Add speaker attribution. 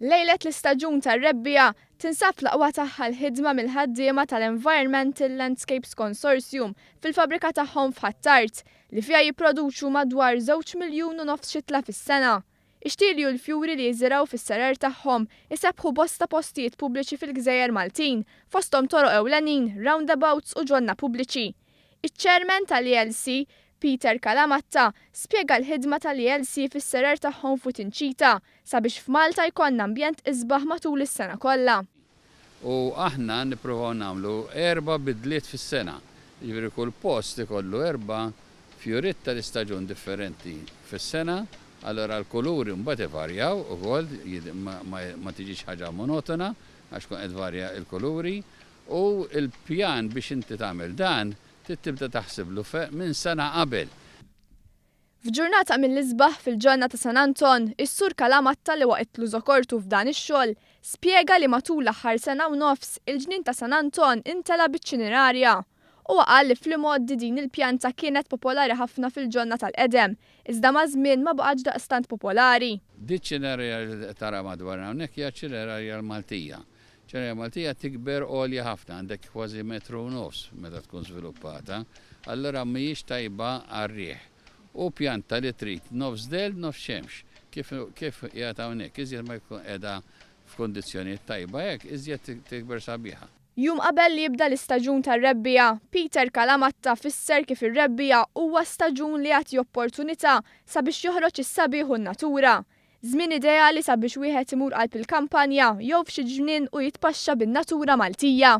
Speaker 1: Lejlet l-istaġun tar-rebbija tinsab fl-aqwa tagħha l-ħidma mill-ħaddiema tal-Environmental Landscapes Consortium fil-fabrika tagħhom f'Ħattart li fiha jipproduċu madwar 2.5 miljun xitla fis-sena. Ixtielju l-fjuri li jiżraw fis-serer tagħhom isebħu bosta postijiet pubbliċi fil-Gżejjer Maltin, fosthom toroq ewlenin, roundabouts u ġonna pubbliċi. Iċ-ċermen tal-ELC, Peter Kalamatta, spjega l-ħidma tal-ELC fis-serer tagħhom fuq Tinċita sabiex f'Malta jkollna ambjent isbaħ matul is-sena kollha.
Speaker 2: U aħna nippruvaw nagħmlu 4 bidliet fis-sena. Jiġifieri kull post ikollu 4 fjurit tal-istaġun differenti fis-sena, allora l-kuluri mbagħad ivarjaw ukoll ma tiġix ħaġa monotona għax tkun qed varja l-kuluri u l-pjan biex inti tagħmel dan tibda taħsiblu minn sena qabel.
Speaker 1: F'ġurnata mill-isbaħ fil-ġonna ta' San Anton, is-sur Kalamatta li waqgħetlu żokortu f'dan ix-xogħol spjega li matul l-aħħar sena u nofs il-ġnien ta' San Anton intela biċ-ċinerarja. Huwa qal li fl-imoddi din il-pjanta kienet popolari ħafna fil-ġonna tal-qedem, iżda ma' żmien ma baqgħetx daqstant popolari.
Speaker 2: Di ċinerarja li tara madwar hawnhekk hija ċinerarja l-Maltija. ċinerarja Maltija tikber għolja ħafna, għandek kważi 1.5 metru meta tkun żviluppata, allura mhijiex tajba għar-riħ. U pjanta li trid nofs del, nofs xemx. Kif qiegħed hawnhekk, iżjed ma jkun qiegħda f'kundizzjonijiet tajba hekk, iżjed tikber sabiħa.
Speaker 1: Jum qabel li jibda l-istaġun tar-rebbija, Peter Kalamatta fisser kif ir-rebbija huwa staġun li jagħti opportunità sabiex joħroġ is-sabiħ u n-natura. Żmien ideali sabiex wieħed imur qalb il-kampanja jew f'xi ġnien u jitpaxxa bin-natura Maltija.